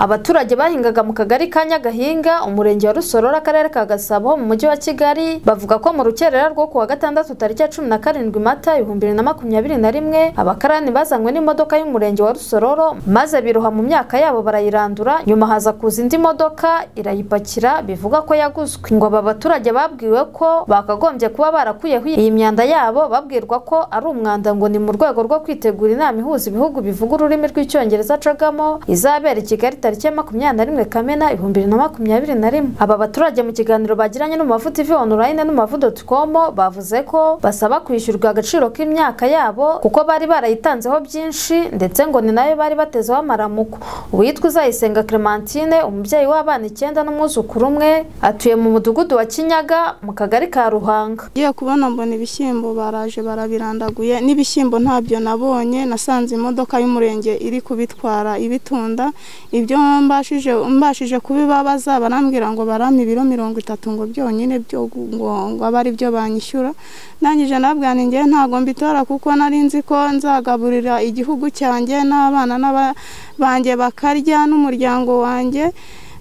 Abaturage bahingaga mu kagari ka Nyagahinga umurenge wa Rusororo akarere ka Gasabo mu mujyi wa Kigali bavuga ko mu rukerera rwo kuwa gatandatu tariki ya 17 Mata 2021 abakarani bazanywe n'imodoka y'umurenge wa Rusororo maze biroha mu myaka yabo barayirandura nyuma haza kuza indi modoka irayipakira bivuga ko yaguzwe ngo aba baturage babwiwe ko bakagombye kuba barakuyeho iyi myanda yabo babwirwa ko ari umwanda ngo ni mu rwego rwo kwitegura inama ihuza ibihugu bivuga ururimi rw'icyongereza cagamo izabera i Kigali tariki ya 21 Kamena 2021. Aba baturage mu kiganiro bagiranye n'Umubavu TV online n'umubavu.com bavuze ko basaba kwishyurwa agaciro k'imyaka yabo kuko bari barayitanzeho byinshi ndetse ngo ni nayo bari batezeho amaramuko. Uwitwa Uzayisenga Clementine umubyeyi w'abana 9 n'umwuzukuru umwe atuye mu mudugudu wa Kinyaga mu kagari ka Ruhanga. Giye kubona mbona ibishyimbo baraje barabirandaguye n'ibishyimbo ntabyo nabonye nasanze imodoka y'umurenge iri kubitwara ibitunda ibyo mbashije kubibabaza barambwira ngo barame ibiro 30 ngo byonyine byo ngo abari byo banyishyura nangije nabwana nge ntago mbitora kuko nari nzi ko nzagaburira igihugu cyanjye n'abana n'abanje bakarya n'umuryango wanjye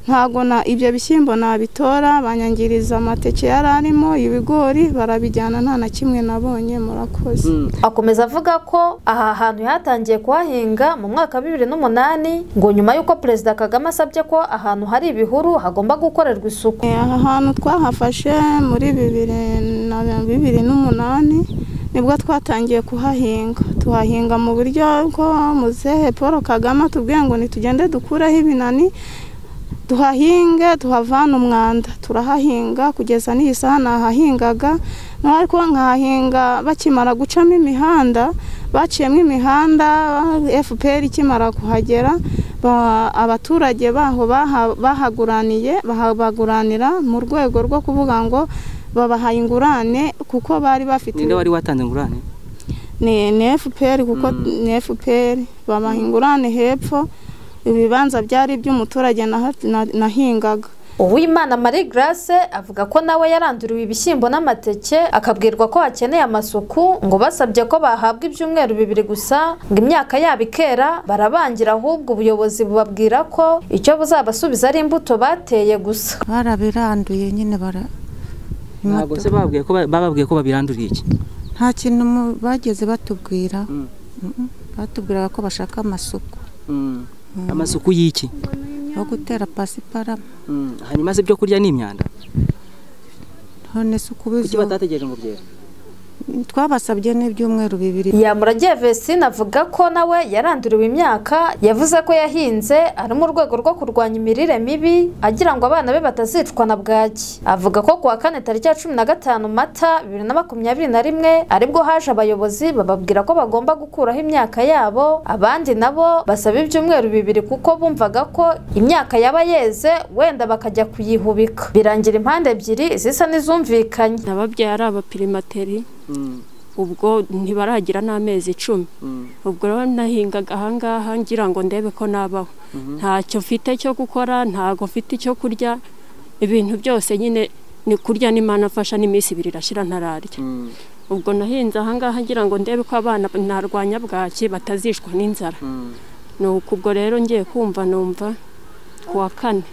ntago na ibyo bishyimbo nabitora banyangiriza amateke yararimo ibigori barabijyana nta na kimwe nabonye murakoze. Akomeza avuga ko aha hantu yatangiye kuhahinga mu mwaka 2008 ngo nyuma yuko Perezida Kagame asabye ko ahantu hari ibihuru hagomba gukorerwa isuku. Aha hantu twahafashe muri 2008 nibwo twatangiye kuhahinga tuhahinga mu buryo ko muzehe Paul Kagame tubwiye ngo nitugende dukureho ibinani tuhahinge tuhavana umwanda turahahinga kugeza n'iyi saha nahahingaga ariko nkahinga bakimara gucamo imihanda baciyemo imihanda FPR ikimara kuhagera abaturage baho bahaguranira mu rwego rwo kuvuga ngo babahaye ingurane kuko bari bafite. Ninde wari watanze ingurane? Ni FPR kuko ni FPR babaha ingurane hepfo ibibanza byari by'umuturage nahingaga. Uwimana Marie Grace avuga ko nawe yaranduriwe ibishyimbo n'amateke akabwirwa ko hakeneye amasuku ngo basabye ko bahabwa ibyumweru 2 gusa ngo imyaka yabo ikera barabangira ahubwo ubuyobozi bubabwira ko icyo buzabasubiza ari imbuto bateye gusa. Barabiranduye nyine ntabwo se bababwiye ko babiranduriye iki? Nta kintu bageze batubwira. Batubwira ko bashaka amasuku. Amasuku y'iki? Yo gutera pasiparama. Hanyuma se byo kurya n'imyanda? None sukubizo. Kuki batategereje ngo byere? Twabasabye n'ibyumweru 2. Yamuragiye Vestine avuga ko nawe yaranduriwe imyaka yavuze ko yahinze ari mu rwego rwo kurwanya imirire mibi agira ngo abana be batazicwa na bwaki. Avuga ko kuwa 4 tariki ya 15 Mata 2021 aribwo haje abayobozi bababwira ko bagomba gukuraho imyaka yabo abandi nabo basaba ibyumweru 2 kuko bumvaga ko imyaka yaba yeze wenda bakajya kuyihubika. Birangira impande ebyiri zisa n'izumvikanye. Nababye ari abapirimateri ubwo ntibaragira n'amezi 10 ubwo rero nahingaga ahangaha ngira ngo ndebe ko nabaho ntacyo mfite cyo gukora ntago mfite icyo kurya ibintu byose nyine ni kurya n'Imana afasha n'iminsi 2 irashira ntararya ubwo nahinze ahangaha ngira ngo ndebe ko abana narwanya bwaki batazishwa n'inzara nuko ubwo rero ngiye kumva numva kuwa 4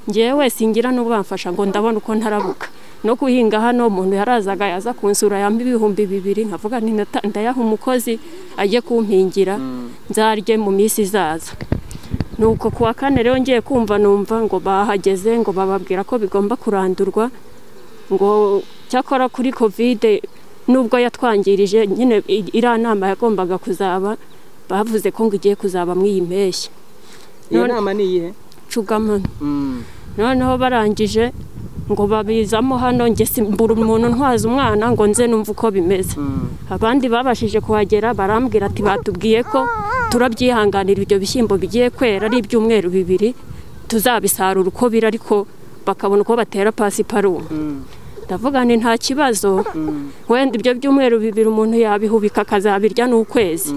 ngewe singira n'ubamfasha ngo ndabona uko ntarabuka no kuhinga hano umuntu yarazaga yaza kunsura yamba 2,000 nkavuga nti ndayaha umukozi aje kumpingira nzarye mu minsi izaza. Nuko kuwa 4 rero ngiye kumva numva ngo bahageze ngo bababwira ko bigomba kurandurwa ngo cyakora kuri Covid nubwo yatwangirije nyine iranama yagombaga kuzaba bavuze ko ngo igiye kuzaba mw'iyi mpeshyi. Iyo nama ni iyihe? Cugama. Noneho barangije ngo babizamo hano nge simbura umuntu ntwaza umwana ngo nze numva uko bimeze. Abandi babashije kuhagera barambwira ati batubwiye ko turabyihanganira ibyo bishyimbo bigiye kwera ari ibyumweru 2 tuzabisarura uko biri ariko bakabona uko batera pasiparumu. Ndavuga nti nta kibazo wenda ibyo byumweru 2 umuntu yabihubika akazabirya n'ukwezi.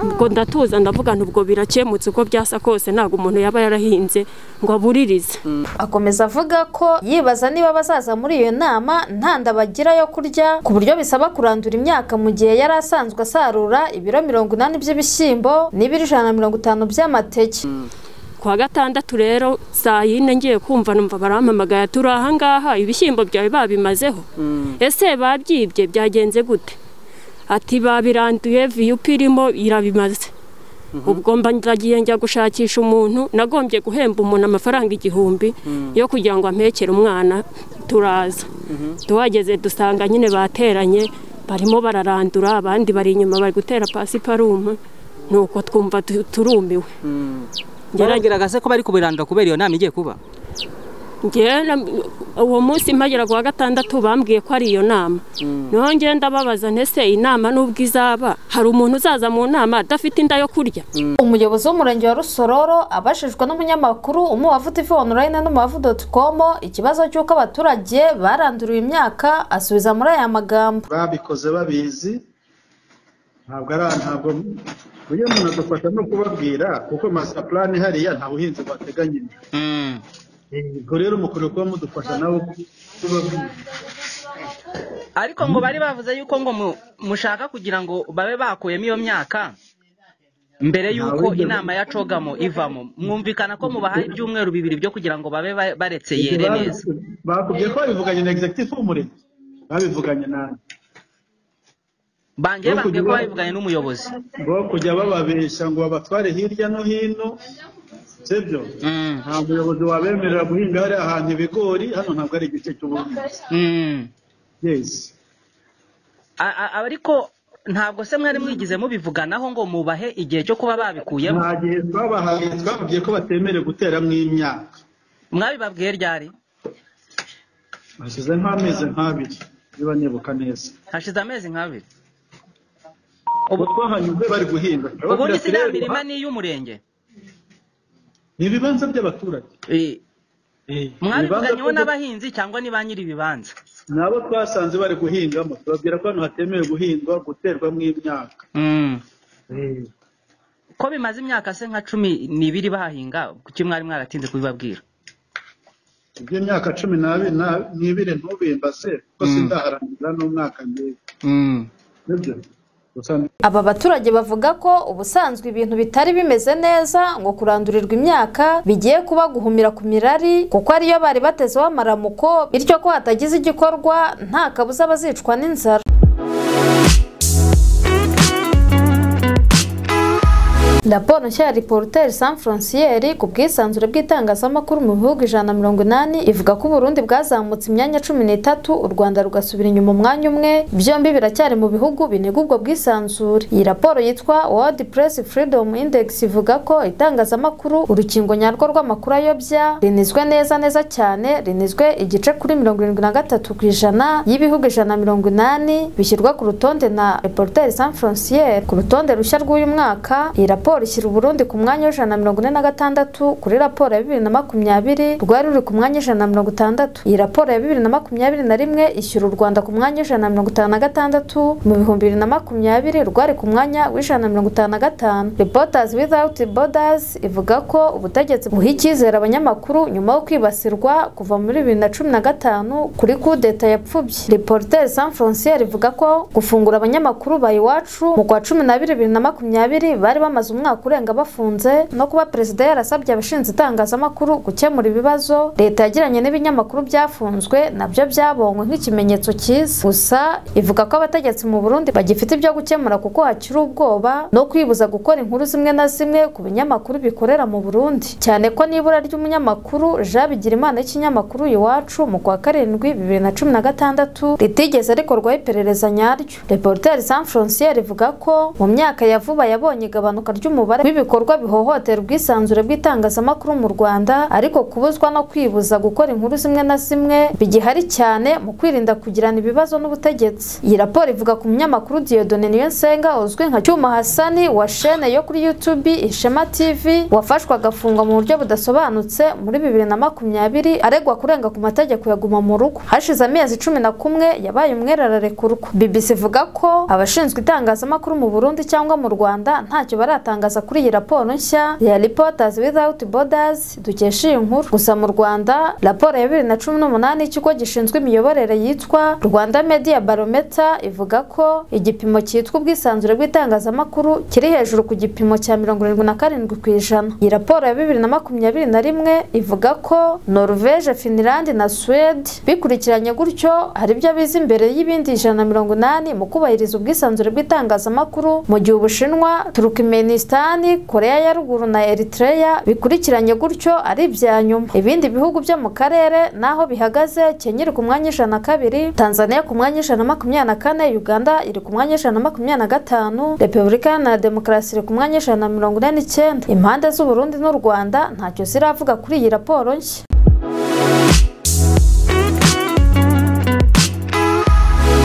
ubwo ndatuza ndavuga nubwo birakemutse uko byasa kose ntago umuntu yaba yarahinze ngo aburirize. Akomeza avuga ko yibaza niba bazaza muri iyo nama ntanda bagira yo kurya ku buryo bisaba kurandura imyaka mu gihe yari asanzwe asarura ibiro 80 by'ibishyimbo n'ibiro 150 by'amateke. Kwa gatandatu rero saa 4 ngiye kumva numva barampamagaye turi ahangaha ibishyimbo byawe babimazeho. Ese babyibye byagenze gute? Ati babiranduye VUP irimo irabimaze. Ubwo mba ndagiye njya gushakisha umuntu nagombye guhemba umuntu amafaranga 1000 yo kugira ngo ampekere umwana turaza. Tuhageze dusanga nyine bateranye barimo bararandura abandi bari inyuma bari gutera pasiparume nuko twumva turumiwe. Gerageraga se ko bari kubirandura kubera iyo nama igiye kuba. Uwo munsi mpagera kwa gatandatu bambwiye ko ari iyo nama. Niho ngenda babaza ntese inama nubwo izaba hari umuntu uzaza mu nama adafite inda yo kurya. Umuyobozi w'umurenge wa Rusororo abashijwe n'umunyamakuru umuwavu TV online n'umuwavu.com ikibazo cy'uko abaturage baranduriye imyaka asubiza muri aya magambo. Babikoze babizi ntabwo uyu muntu adufasha no kubabwira kuko master plan hariya nta buhinzi bateganyije. Ubwo rero mukuru ko mudufasha nawe kubabwira. Ariko ngo bari bavuze yuko ngo mushaka kugira ngo babe bakuyemo iyo myaka mbere yuko inama ya cogamo ivamo mwumvikana ko mubahaye ibyumweru 2 byo kugira ngo babe baretse yere neza. Bakubye ko bivuganye na executive umurenge babivuganye nawe. Bangiye ko babivuganye n'umuyobozi bo kujya bababeshya ngo babatware hirya no hino. Sebyo nta muyobozi wabemerera guhinga hari ahantu ibigori hano ntabwo ari igice cy'ubuhinzi. Yes. Ariko ntabwo se mwari mwigize mubivuganaho ngo mubahe igihe cyo kuba babikuyemo. Nta gihe twabahaye twababwiye ko batemere guteramo imyaka. Mwabibabwiye ryari? Hashize nk'amezi 2 niba nibuka neza. Hashize amezi 2. Ubu twahanyuze bari guhinga. Ubundi sina mirima ni y'umurenge. Ibibanza by'abaturage. Mwabivuganye n'abahinzi cyangwa ni ba nyiri ibibanza? Nabo twasanze bari guhingamo turabwira ko hano hatemewe guhingwa guterwamo imyaka. Ko bimaze imyaka se nka 12 bahinga kuki mwari mwaratinze kubibabwira? Ibyo myaka 12 ntubimbaze ko sindaharanira n'umwaka ngiye. Nibyo. Aba baturage bavuga ko ubusanzwe ibintu bitari bimeze neza ngo kurandurirwa imyaka bigiye kuba guhumira ku mirari kuko ariyo bari batezeho amaramuko bityo ko hatagize igikorwa nta kabuza bazicwa n'inzara. Raporo nshya ya Reporters sans frontières ku bwisanzure bw'itangazamakuru mu bihugu 180 ivuga ko Burundi bwazamutse imyanya 13 u Rwanda rugasubira inyuma umwanya umwe byombi biracyari mu bihugu binega ubwo bwisanzure. Iyi raporo yitwa World Press Freedom Index ivuga ko itangazamakuru urukingo nyarwo rw'amakuru ayobya rinizwe neza cyane rinizwe igice kuri 73% y'ibihugu 180 bishyirwa ku rutonde na Reporters sans frontières ku rutonde rushya rw'uyu mwaka. Iyi raporo ishyira Burundi ku mwanya w'146 kuri raporo ya 2020 rwari ruri ku mwanya 160. Iyi raporo ya 2021 ishyira u Rwanda ku mwanya w'156 mu 2020 rwari ku mwanya w'155. Reporters Without Borders ivuga ko ubutegetsi buha icyizere abanyamakuru nyuma yo kwibasirwa kuva muri 2015 kuri kudeta yapfubye. Reporters sans frontières ivuga ko gufungura abanyamakuru ba Iwacu mu kwa 12 2020 bari bamaze umwaka urenga bafunze no kuba perezida yarasabye abashinzwe itangazamakuru gukemura ibibazo leta yagiranye n'ibinyamakuru byafunzwe nabyo byabonywe nk'ikimenyetso cyiza. Gusa ivuga ko abategetsi mu Burundi bagifite ibyo gukemura kuko hakiri ubwoba no kwibuza gukora inkuru zimwe na zimwe ku binyamakuru bikorera mu Burundi, cyane ko nibura ry'umunyamakuru Jean Bigirimana y'ikinyamakuru Iwacu mu kwa 7 2016 ritigeze rikorwaho iperereza nyaryo. Reporters sans frontières ivuga ko mu myaka ya vuba yabonye igabanuka ry'umubare ry'umubare w'ibikorwa bihohotera ubwisanzure bw'itangazamakuru mu Rwanda, ariko kubuzwa no kwibuza gukora inkuru zimwe na zimwe bigihari cyane mu kwirinda kugirana ibibazo n'ubutegetsi. Iyi raporo ivuga ku munyamakuru Dieudonné Niyonsenga uzwi nka Cyuma Hasani wa chaîne yo kuri YouTube Ishema TV wafashwe agafungwa mu buryo budasobanutse muri 2020 aregwa kurenga ku mategeko ya guma mu rugo. Hashize amezi 11 yabaye umwere ararekurwa. BBC ivuga ko abashinzwe itangazamakuru mu Burundi cyangwa mu Rwanda ntacyo baratangaza kuri iyi raporo nshya ya Reporters Without Borders dukesha iyi nkuru. Gusa mu Rwanda raporo ya 2018 ikigo gishinzwe imiyoborere yitwa Rwanda Media Barometer ivuga ko igipimo cyitwa ubwisanzure bw'itangazamakuru kiri hejuru ku gipimo cya 77%. Iyi raporo ya 2021 ivuga ko Norvège, Finland na Sweden bikurikiranye gutyo hari byo biza imbere y'ibindi 180 mu kubahiriza ubwisanzure bw'itangazamakuru, mu gihe Ubushinwa, Turkmenistan, Korea ya Ruguru na Eritrea bikurikiranye gutyo ari ibya nyuma. Ibindi bihugu byo mu karere naho bihagaze: Kenya iri ku mwanya 102, Tanzania ku mwanya 124, Uganda iri ku mwanya 125, Repubulika Iharanira Demokarasi iri ku mwanya 149. Impande z'u Burundi n'u Rwanda ntacyo ziravuga kuri iyi raporo nshya.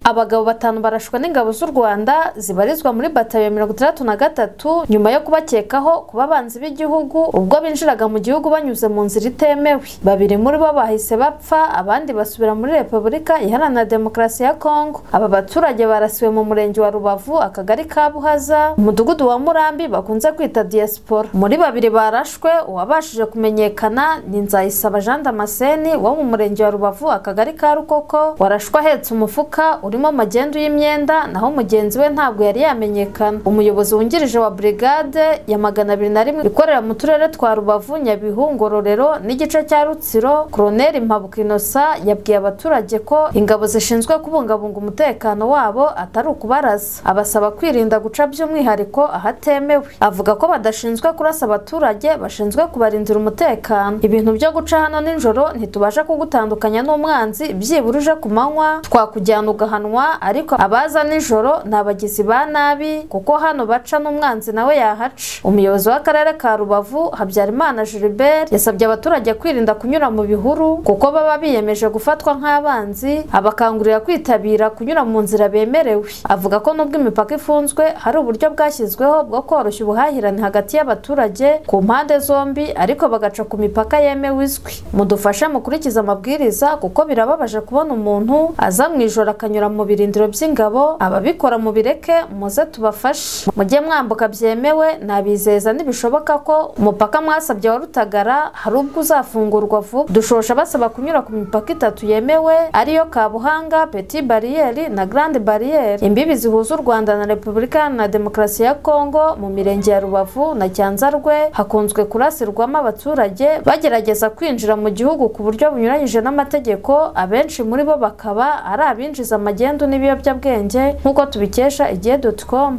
Abagabo 5 barashwe n'ingabo z'u Rwanda zibarizwa muri batayo 63 nyuma yo kubakekaho kuba abanzi b'igihugu ubwo binjiraga mu gihugu banyuze mu nzira itemewe. 2 muri bo bahise bapfa, abandi basubira muri Repubulika Iharanira Demokarasi ya Kongo. Aba baturage barasiwe mu murenge wa Rubavu, akagari ka Buhaza, umudugudu wa Murambi bakunze kwita Diaspora. Muri 2 barashwe uwabashije kumenyekana ni Nzayisaba Jean Damascene wo mu murenge wa Rubavu, akagari ka Rukoko, warashwe ahetse umufuka urimo magendu y'imyenda, naho mugenzi we ntabwo yari yamenyekana. Umuyobozi wungirije wa brigade ya 201 ikorera mu turere twa Rubavu, Nyabihu, Ngororero n'igice cya Rutsiro, Colonel Mpabuka Innocent yabwiye abaturage ko ingabo zishinzwe kubungabunga umutekano wabo atari ukubarasa, abasaba kwirinda guca by'umwihariko ahatemewe. Avuga ko badashinzwe kurasa abaturage, bashinzwe kubarindira umutekano. Ibintu byo guca hano nijoro ntitubasha kugutandukanya n'umwanzi, byiburuje ku manywa twakujyana ugahanwa, ariko abaza nijoro n'abagizi ba nabi kuko hano baca n'umwanzi nawe yahaca. Umuyobozi w'akarere ka Rubavu Habyarimana Gilbert yasabye abaturage kwirinda kunyura mu bihuru kuko baba biyemeje gufatwa nk'abanzi, abakangurira kwitabira kunyura mu nzira bemerewe. Avuga ko nubwo imipaka ifunzwe hari uburyo bwashyizweho bwo koroshya ubuhahirane hagati y'abaturage ku mpande zombi, ariko bagaca ku mipaka yemewe izwi. Mudufashe mukurikiza amabwiriza kuko birababaje kubona umuntu aza mu ijoro akanyura mu birindiro by'ingabo, ababikora mu bireke muze tubafashe. Mujye mwambuka byemewe, nabizeza nibishoboka ko umupaka mwasabye wa Rutagara hari ubwo uzafungurwa vuba. Dushosha basaba kunyura ku mipaka 3 yemewe ariyo Kabuhanga, Petit Barriere na Grande Barriere. Imbibi zihuza u Rwanda na Repubulika Iharanira Demokarasi ya Kongo mu mirenge ya Rubavu na Cyanzarwe hakunzwe kurasirwamo abaturage bagerageza kwinjira mu gihugu ku buryo bunyuranyije n'amategeko, abenshi muri bo bakaba ari abinjiza amagendu n'ibiyobyabwenge nk'uko tubikesha igihe.com.